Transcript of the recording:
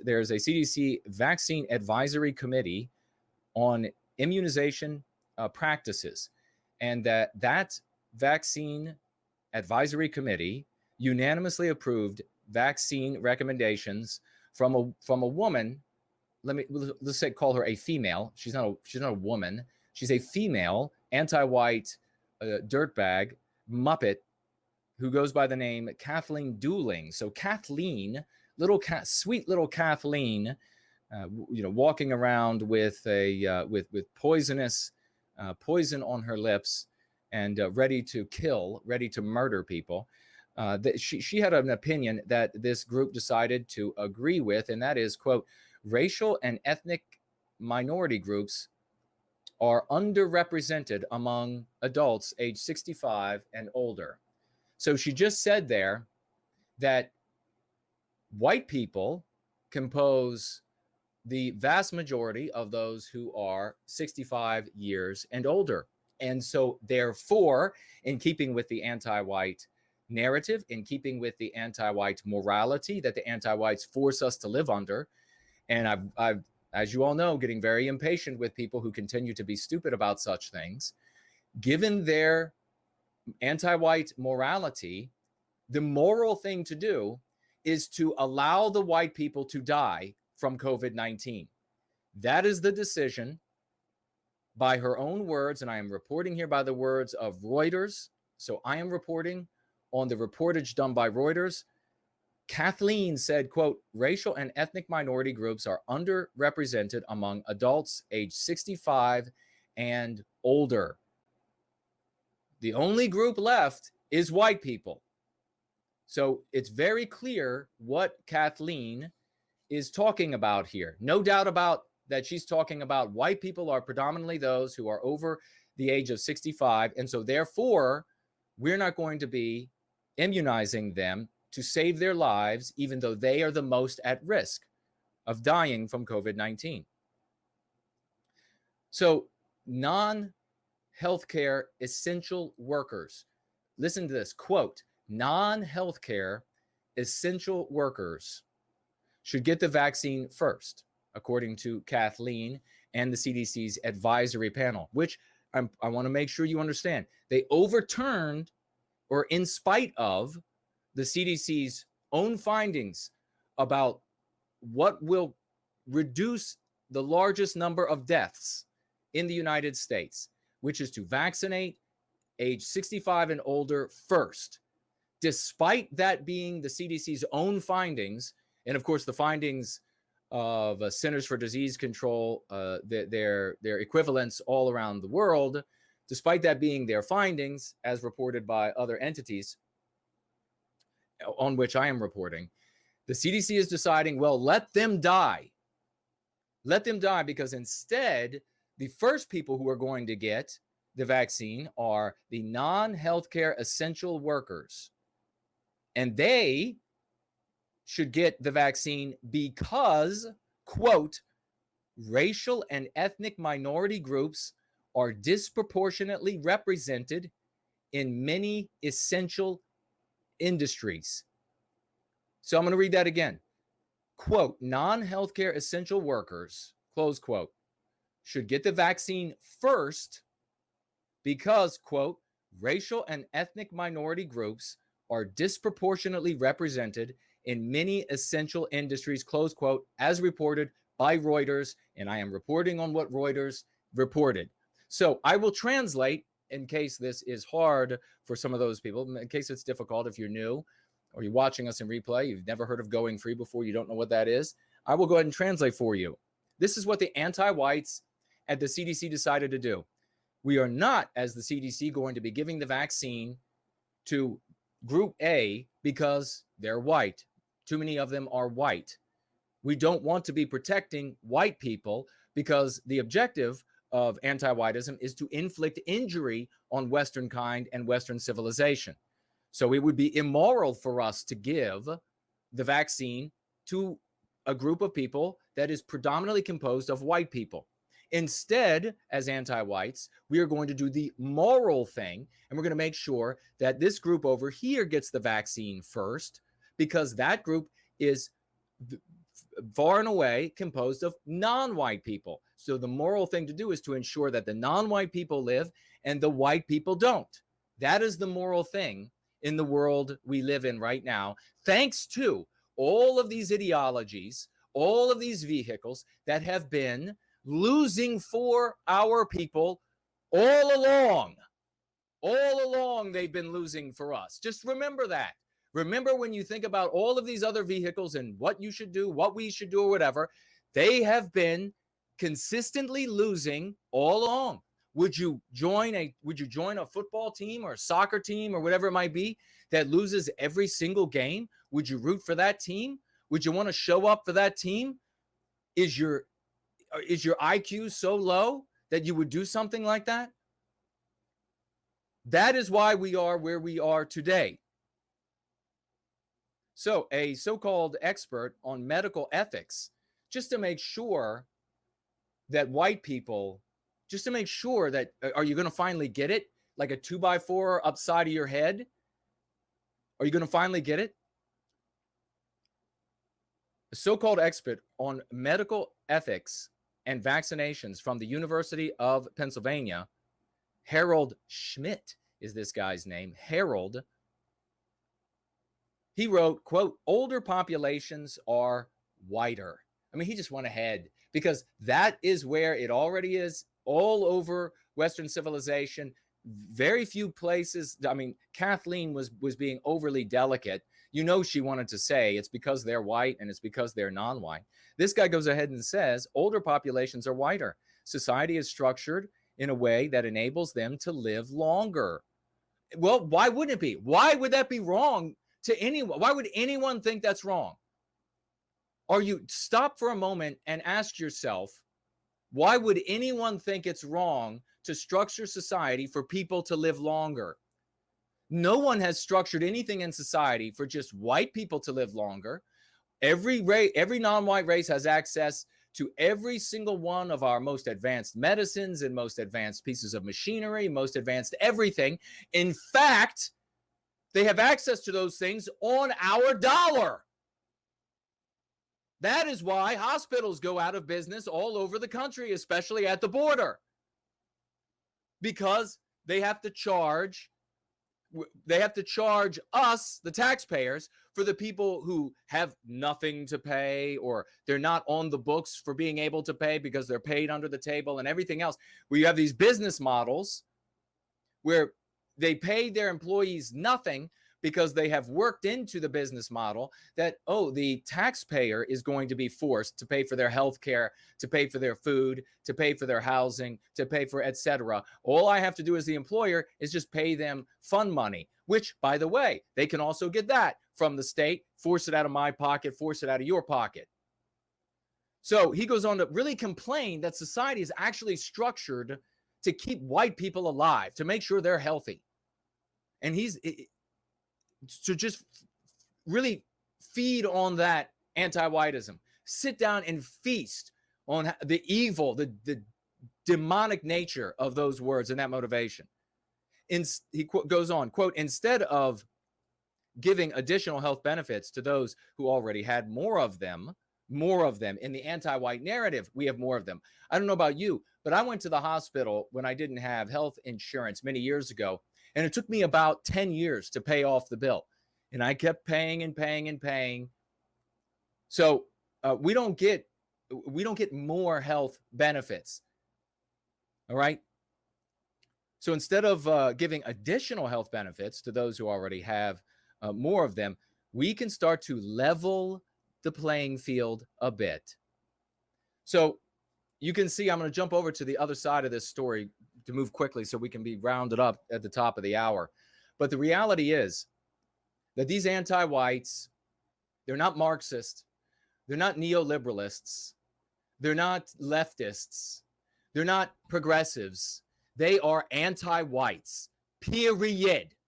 there's a CDC Vaccine Advisory Committee on immunization practices, and that Vaccine Advisory Committee unanimously approved vaccine recommendations from a woman. Let's say call her a female. She's not a woman. She's a female anti-white dirtbag muppet who goes by the name Kathleen Dooling. So Kathleen, sweet little Kathleen, walking around with poisonous poison on her lips and ready to kill, ready to murder people. She had an opinion that this group decided to agree with, and that is, quote, racial and ethnic minority groups are underrepresented among adults age 65 and older. So she just said there that white people compose the vast majority of those who are 65 years and older. And so therefore, in keeping with the anti-white narrative, in keeping with the anti-white morality that the anti-whites force us to live under, and I've, as you all know, getting very impatient with people who continue to be stupid about such things, given their anti-white morality, the moral thing to do is to allow the white people to die from COVID-19. That is the decision, by her own words, and I am reporting here by the words of Reuters. So I am reporting on the reportage done by Reuters. Kathleen said, quote, racial and ethnic minority groups are underrepresented among adults age 65 and older. The only group left is white people. So it's very clear what Kathleen is talking about here. No doubt about that she's talking about white people are predominantly those who are over the age of 65. And so therefore, we're not going to be immunizing them to save their lives, even though they are the most at risk of dying from COVID-19. So non-healthcare essential workers, listen to this, quote, non-healthcare essential workers should get the vaccine first, according to Kathleen and the CDC's advisory panel, which I want to make sure you understand. They overturned, or in spite of, the CDC's own findings about what will reduce the largest number of deaths in the United States, which is to vaccinate age 65 and older first. Despite that being the CDC's own findings, and of course the findings of Centers for Disease Control, their equivalents all around the world, despite that being their findings as reported by other entities on which I am reporting, the CDC is deciding, well, let them die. Let them die, because instead, the first people who are going to get the vaccine are the non-healthcare essential workers. And they should get the vaccine because, quote, racial and ethnic minority groups are disproportionately represented in many essential industries. So I'm going to read that again. Quote, non-healthcare essential workers, close quote, should get the vaccine first because, quote, racial and ethnic minority groups are disproportionately represented in many essential industries, close quote, as reported by Reuters, and I am reporting on what Reuters reported. So I will translate in case this is hard for some of those people, in case it's difficult if you're new or you're watching us in replay, you've never heard of going free before, you don't know what that is. I will go ahead and translate for you. This is what the anti-whites at the CDC decided to do. We are not, as the CDC, going to be giving the vaccine to Group A because they're white. Too many of them are white. We don't want to be protecting white people because the objective of anti-whiteism is to inflict injury on Western kind and Western civilization. So it would be immoral for us to give the vaccine to a group of people that is predominantly composed of white people. Instead, as anti-whites, we are going to do the moral thing, and we're going to make sure that this group over here gets the vaccine first, because that group is far and away composed of non-white people. So the moral thing to do is to ensure that the non-white people live and the white people don't. That is the moral thing in the world we live in right now, thanks to all of these ideologies, all of these vehicles that have been losing for our people all along. All along, they've been losing for us. Just remember that. Remember, when you think about all of these other vehicles and what you should do, what we should do, or whatever, they have been consistently losing all along. Would you join a football team or a soccer team or whatever it might be that loses every single game? Would you root for that team? Would you want to show up for that team? Is your IQ so low that you would do something like that? That is why we are where we are today. So a so-called expert on medical ethics, just to make sure that white people, just to make sure that, are you going to finally get it? Like a 2x4 upside of your head? Are you going to finally get it? A so-called expert on medical ethics and vaccinations from the University of Pennsylvania, Harold Schmidt is this guy's name, Harold. He wrote, quote, older populations are whiter. I mean, he just went ahead because that is where it already is all over Western civilization. Very few places. I mean, Kathleen was being overly delicate. You know, she wanted to say it's because they're white and it's because they're non-white. This guy goes ahead and says older populations are whiter. Society is structured in a way that enables them to live longer. Well, why wouldn't it be? Why would that be wrong to anyone? Why would anyone think that's wrong? Or you stop for a moment and ask yourself, why would anyone think it's wrong to structure society for people to live longer? No one has structured anything in society for just white people to live longer. Every non-white race has access to every single one of our most advanced medicines and most advanced pieces of machinery, most advanced everything. In fact, they have access to those things on our dollar. That is why hospitals go out of business all over the country, especially at the border, because they have to charge us, the taxpayers, for the people who have nothing to pay, or they're not on the books for being able to pay because they're paid under the table and everything else. Where you have these business models where they pay their employees nothing because they have worked into the business model that, oh, the taxpayer is going to be forced to pay for their health care, to pay for their food, to pay for their housing, to pay for etc. All I have to do as the employer is just pay them fund money, which, by the way, they can also get that from the state, force it out of my pocket, force it out of your pocket. So he goes on to really complain that society is actually structured to keep white people alive, to make sure they're healthy. And he's to just really feed on that anti-whiteism, sit down and feast on the evil, the demonic nature of those words and that motivation. He goes on, quote, instead of giving additional health benefits to those who already had more of them in the anti-white narrative, we have more of them. I don't know about you, but I went to the hospital when I didn't have health insurance many years ago, and it took me about 10 years to pay off the bill. And I kept paying and paying and paying. So we don't get more health benefits. All right. So instead of giving additional health benefits to those who already have more of them, we can start to level the playing field a bit. So you can see, I'm going to jump over to the other side of this story to move quickly so we can be rounded up at the top of the hour. But the reality is that these anti-whites, they're not Marxists, they're not neoliberalists, they're not leftists, they're not progressives. They are anti-whites, period.